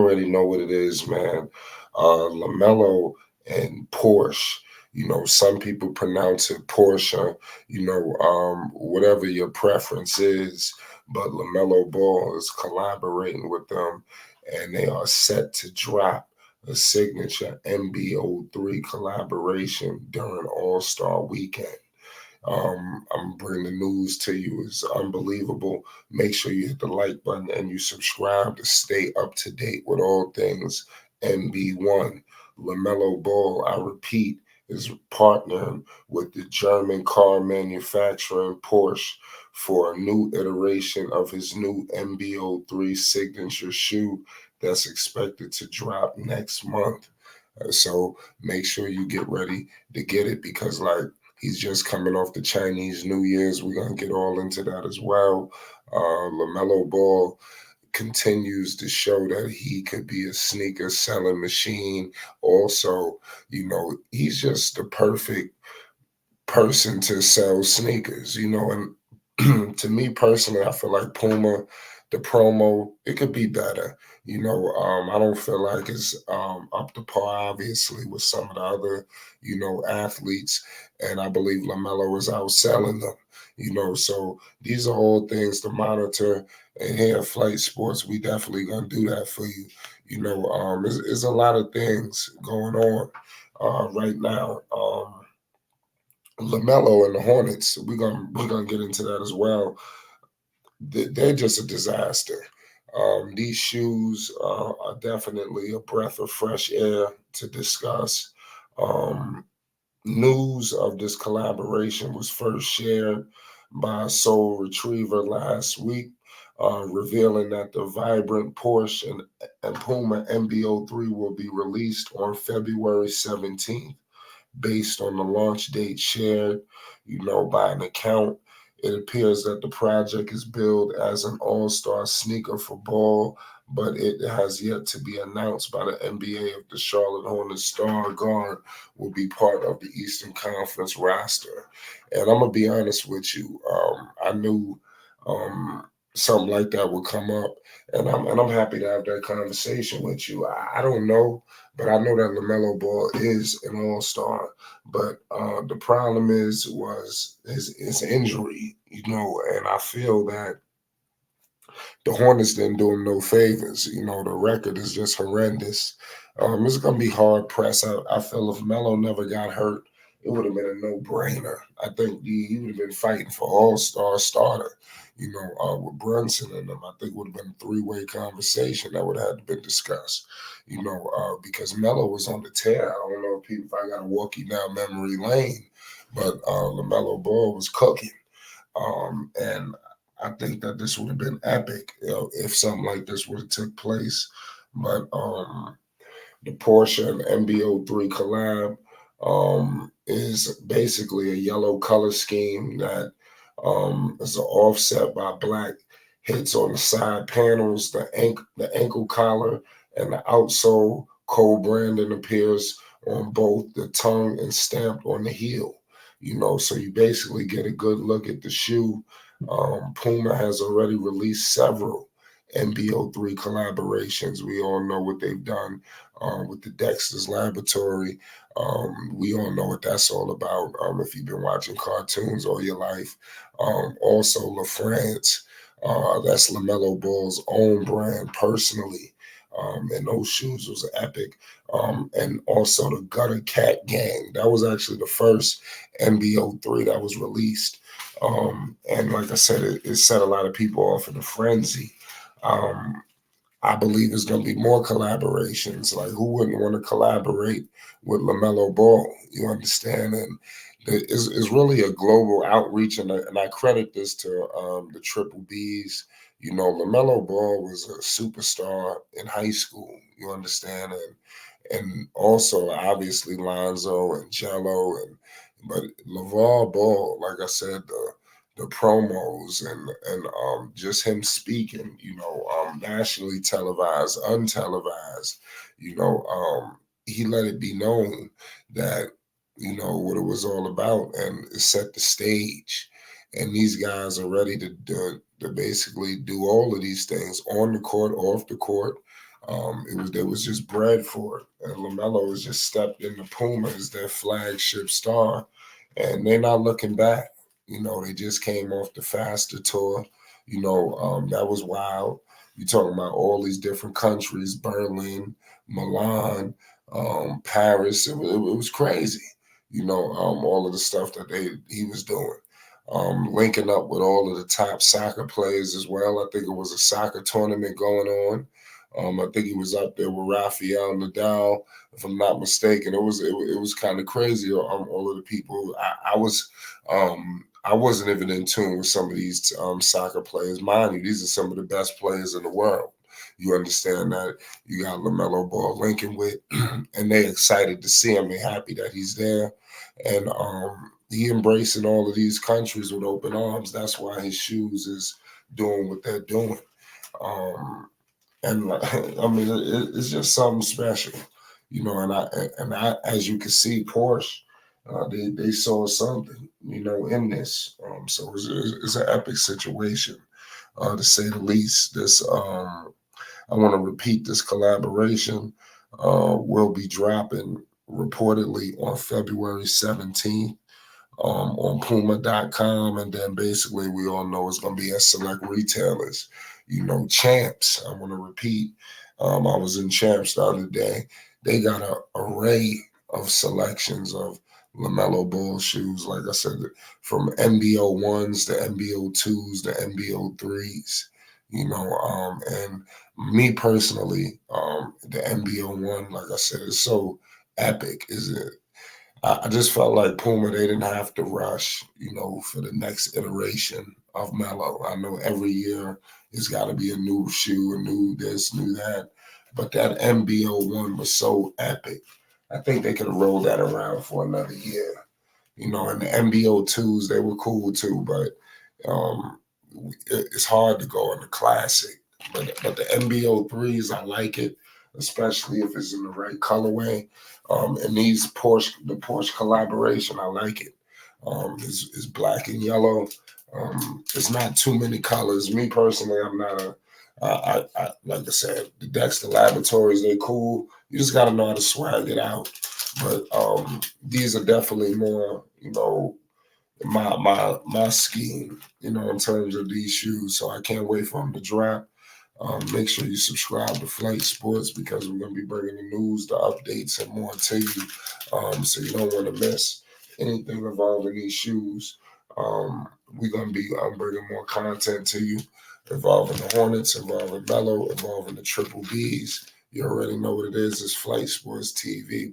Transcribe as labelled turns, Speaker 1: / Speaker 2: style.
Speaker 1: already know what it is, man. LaMelo and Porsche. Some people pronounce it Porsche. Whatever your preference is, but LaMelo Ball is collaborating with them, and they are set to drop a signature MB.03 collaboration during All-Star Weekend. I'm bringing the news to you. It's unbelievable. Make sure you hit the like button and you subscribe to stay up to date with all things MB1. LaMelo Ball, I repeat, is partnering with the German car manufacturer Porsche for a new iteration of his new MB.03 signature shoe that's expected to drop next month. So make sure you get ready to get it because, like, he's just coming off the Chinese New Year's. We're going to get all into that as well. LaMelo Ball continues to show that he could be a sneaker selling machine. Also, he's just the perfect person to sell sneakers, and to me personally, I feel like Puma, the promo, it could be better. I don't feel like it's up to par, obviously, with some of the other, athletes. And I believe LaMelo is outselling them, So these are all things to monitor. And here at Flight Sports, we definitely going to do that for you. There's a lot of things going on right now. LaMelo and the Hornets, we're gonna get into that as well. They're just a disaster. These shoes are definitely a breath of fresh air to discuss. Um, News of this collaboration was first shared by Soul Retriever last week, revealing that the vibrant Porsche and Puma MB.03 will be released on February 17th based on the launch date shared, by an account. It appears that the project is billed as an all-star sneaker for Ball, but it has yet to be announced by the NBA if the Charlotte Hornets star guard will be part of the Eastern Conference roster. And I'm gonna be honest with you, I knew um, something like that would come up, and I'm happy to have that conversation with you. I don't know, but I know that LaMelo Ball is an all-star. But the problem was his injury, and I feel that the Hornets didn't do him no favors. The record is just horrendous. It's gonna be hard pressed. I feel if Melo never got hurt, it would have been a no-brainer. I think he would have been fighting for all-star starter. With Brunson and them, I think would have been a three-way conversation that would have had to been discussed. Because Melo was on the tear. I don't know if I got to walk you down memory lane, but LaMelo Ball was cooking. And I think that this would have been epic, if something like this would have took place. But the Porsche and MB.03 collab is basically a yellow color scheme that is an offset by black hits on the side panels, the ankle collar, and the outsole. Co-branding appears on both the tongue and stamped on the heel. So you basically get a good look at the shoe. Puma has already released several MB.03 collaborations. We all know what they've done with the Dexter's Laboratory. We all know what that's all about if you've been watching cartoons all your life. Also, La France, that's LaMelo Ball's own brand personally. And those shoes was epic. And also the Gutter Cat Gang. That was actually the first MB.03 that was released. And like I said, it set a lot of people off in a frenzy. Um, I believe there's going to be more collaborations. Like, who wouldn't want to collaborate with LaMelo Ball? You understand? And it's really a global outreach, and I credit this to the Triple Bs. LaMelo Ball was a superstar in high school. You understand? And also obviously Lonzo and Jello, but LaVar Ball, like I said, the promos and just him speaking, nationally televised, untelevised, he let it be known that what it was all about, and it set the stage. And these guys are ready to basically do all of these things on the court, off the court. They was just bred for it, and LaMelo has just stepped into Puma as their flagship star, and they're not looking back. They just came off the Faster tour. That was wild. You talking about all these different countries: Berlin, Milan, Paris. It was crazy. All of the stuff that he was doing. Linking up with all of the top soccer players as well. I think it was a soccer tournament going on. I think he was up there with Rafael Nadal, if I'm not mistaken. It was kind of crazy. All of the people. I wasn't even in tune with some of these soccer players. Mind you, these are some of the best players in the world. You understand that you got LaMelo Ball linking with, and they excited to see him. They happy that he's there, and he embracing all of these countries with open arms. That's why his shoes is doing what they're doing. Um, and I mean, it's just something special, and I, as you can see, Porsche, they saw something, in this. So it's an epic situation, to say the least. I want to repeat, this collaboration will be dropping reportedly on February 17th. On Puma.com, and then basically we all know it's going to be at select retailers. Champs. I want to repeat. I was in Champs the other day. They got an array of selections of LaMelo Ball shoes. Like I said, from MB.01s to MB.02s to MB.03s. And me personally, the MB.01, like I said, is so epic. Is it? I just felt like Puma, they didn't have to rush, for the next iteration of Melo. I know every year it's got to be a new shoe, a new this, new that. But that MB.01 was so epic. I think they could have rolled that around for another year. And the MB.02s, they were cool too, but um, it's hard to go on the classic. But the MB.03s, I like it, especially if it's in the right colorway. And the Porsche collaboration, I like it. Is black and yellow. It's not too many colors. Me personally, I'm not a. Like I said, the Dexter Laboratories, they cool. You just got to know how to swag it out. But these are definitely more, my scheme, in terms of these shoes. So I can't wait for them to drop. Make sure you subscribe to Flight Sports, because we're going to be bringing the news, the updates, and more to you. So you don't want to miss anything involving these shoes. We're going to be bringing more content to you involving the Hornets, involving Melo, involving the Triple Bs. You already know what it is. It's Flight Sports TV.